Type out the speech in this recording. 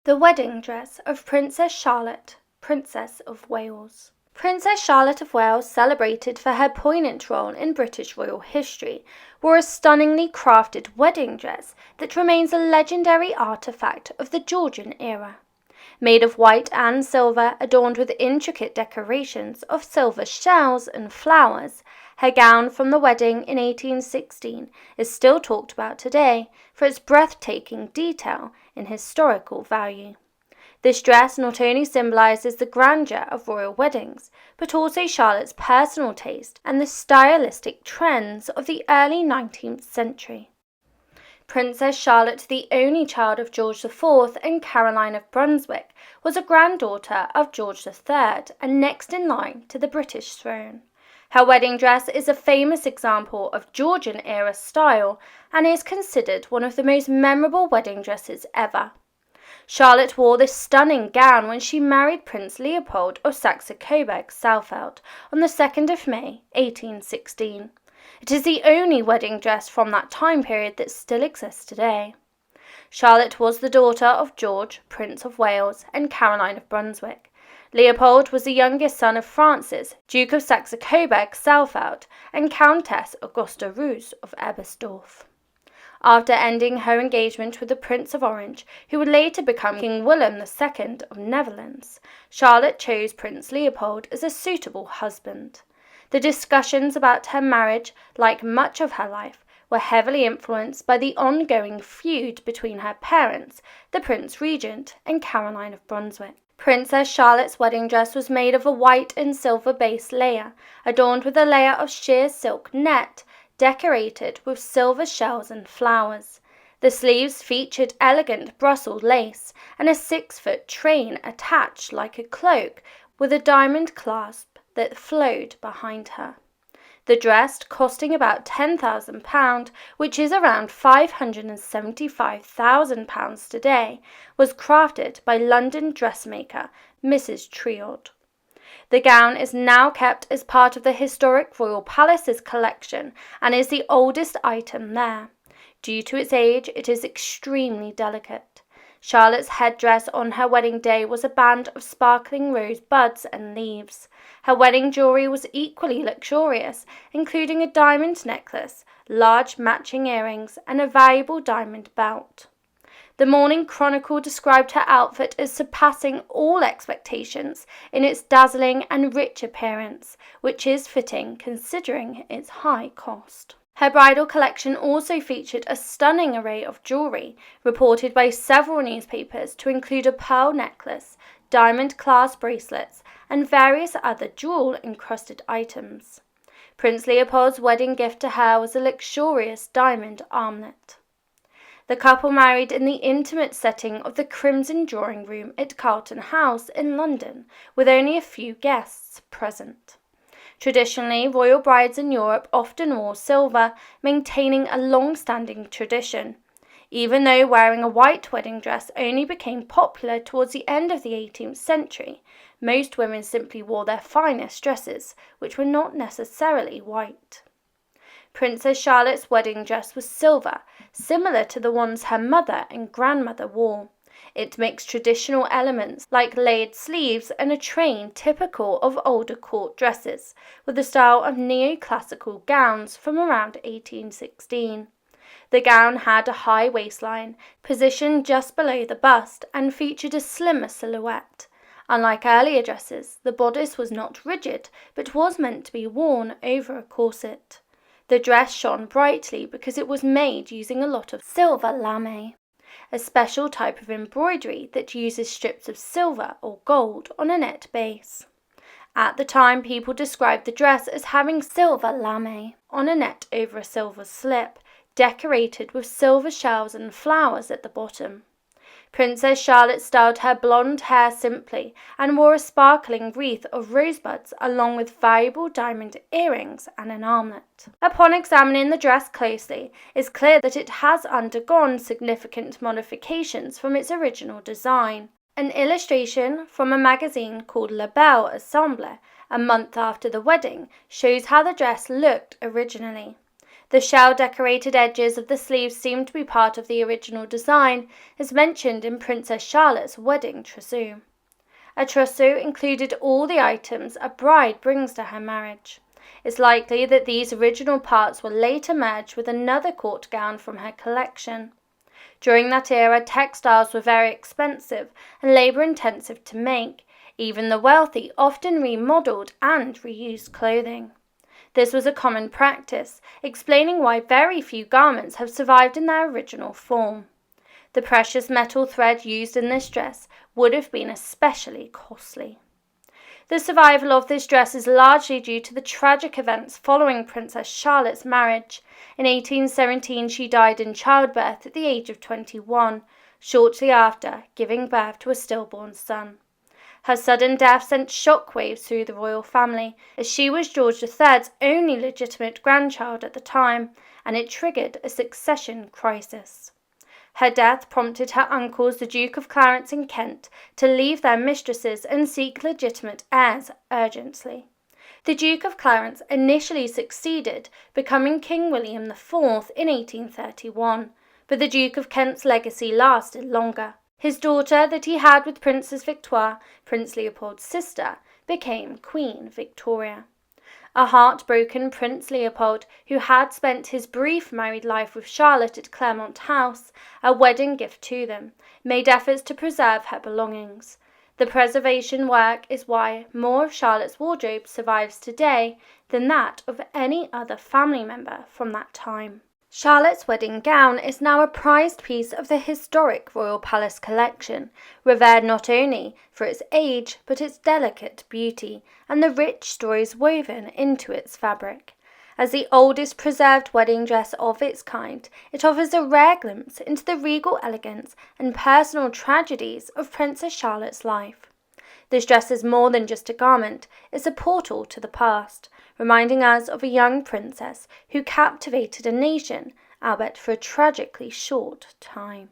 The wedding dress of Princess Charlotte, Princess of Wales. Princess Charlotte of Wales, celebrated for her poignant role in British royal history, wore a stunningly crafted wedding dress that remains a legendary artifact of the Georgian era. Made of white and silver, adorned with intricate decorations of silver shells and flowers, her gown from the wedding in 1816 is still talked about today for its breathtaking detail and historical value. This dress not only symbolises the grandeur of royal weddings, but also Charlotte's personal taste and the stylistic trends of the early 19th century. Princess Charlotte, the only child of George IV and Caroline of Brunswick, was a granddaughter of George III and next in line to the British throne. Her wedding dress is a famous example of Georgian-era style and is considered one of the most memorable wedding dresses ever. Charlotte wore this stunning gown when she married Prince Leopold of Saxe-Coburg-Saalfeld on the 2nd of May, 1816. It is the only wedding dress from that time period that still exists today. Charlotte was the daughter of George, Prince of Wales, and Caroline of Brunswick. Leopold was the youngest son of Francis, Duke of Saxe-Coburg-Saalfeld, and Countess Augusta Roos of Ebersdorf. After ending her engagement with the Prince of Orange, who would later become King Willem II of Netherlands, Charlotte chose Prince Leopold as a suitable husband. The discussions about her marriage, like much of her life, were heavily influenced by the ongoing feud between her parents, the Prince Regent and Caroline of Brunswick. Princess Charlotte's wedding dress was made of a white and silver base layer, adorned with a layer of sheer silk net, decorated with silver shells and flowers. The sleeves featured elegant Brussels lace and a 6-foot train attached like a cloak with a diamond clasp that flowed behind her. The dress, costing about £10,000, which is around £575,000 today, was crafted by London dressmaker Mrs. Triod. The gown is now kept as part of the historic Royal Palace's collection and is the oldest item there. Due to its age, it is extremely delicate. Charlotte's headdress on her wedding day was a band of sparkling rose buds and leaves. Her wedding jewellery was equally luxurious, including a diamond necklace, large matching earrings, and a valuable diamond belt. The Morning Chronicle described her outfit as surpassing all expectations in its dazzling and rich appearance, which is fitting considering its high cost. Her bridal collection also featured a stunning array of jewellery, reported by several newspapers to include a pearl necklace, diamond clasp bracelets, and various other jewel-encrusted items. Prince Leopold's wedding gift to her was a luxurious diamond armlet. The couple married in the intimate setting of the Crimson Drawing Room at Carlton House in London, with only a few guests present. Traditionally, royal brides in Europe often wore silver, maintaining a long-standing tradition. Even though wearing a white wedding dress only became popular towards the end of the 18th century, most women simply wore their finest dresses, which were not necessarily white. Princess Charlotte's wedding dress was silver, similar to the ones her mother and grandmother wore. It mixed traditional elements like layered sleeves and a train typical of older court dresses, with the style of neoclassical gowns from around 1816. The gown had a high waistline, positioned just below the bust, and featured a slimmer silhouette. Unlike earlier dresses, the bodice was not rigid, but was meant to be worn over a corset. The dress shone brightly because it was made using a lot of silver lamé, a special type of embroidery that uses strips of silver or gold on a net base. At the time, people described the dress as having silver lamé on a net over a silver slip, decorated with silver shells and flowers at the bottom. Princess Charlotte styled her blonde hair simply and wore a sparkling wreath of rosebuds along with valuable diamond earrings and an armlet. Upon examining the dress closely, it's clear that it has undergone significant modifications from its original design. An illustration from a magazine called La Belle Assemblée, a month after the wedding, shows how the dress looked originally. The shell-decorated edges of the sleeves seem to be part of the original design, as mentioned in Princess Charlotte's wedding trousseau. A trousseau included all the items a bride brings to her marriage. It's likely that these original parts were later merged with another court gown from her collection. During that era, textiles were very expensive and labor-intensive to make. Even the wealthy often remodeled and reused clothing. This was a common practice, explaining why very few garments have survived in their original form. The precious metal thread used in this dress would have been especially costly. The survival of this dress is largely due to the tragic events following Princess Charlotte's marriage. In 1817, she died in childbirth at the age of 21, shortly after giving birth to a stillborn son. Her sudden death sent shockwaves through the royal family, as she was George III's only legitimate grandchild at the time, and it triggered a succession crisis. Her death prompted her uncles, the Duke of Clarence and Kent, to leave their mistresses and seek legitimate heirs urgently. The Duke of Clarence initially succeeded, becoming King William IV in 1831, but the Duke of Kent's legacy lasted longer. His daughter that he had with Princess Victoire, Prince Leopold's sister, became Queen Victoria. A heartbroken Prince Leopold, who had spent his brief married life with Charlotte at Claremont House, a wedding gift to them, made efforts to preserve her belongings. The preservation work is why more of Charlotte's wardrobe survives today than that of any other family member from that time. Charlotte's wedding gown is now a prized piece of the historic Royal Palace collection, revered not only for its age but its delicate beauty and the rich stories woven into its fabric. As the oldest preserved wedding dress of its kind, it offers a rare glimpse into the regal elegance and personal tragedies of Princess Charlotte's life. This dress is more than just a garment, it's a portal to the past, reminding us of a young princess who captivated a nation, albeit for a tragically short time.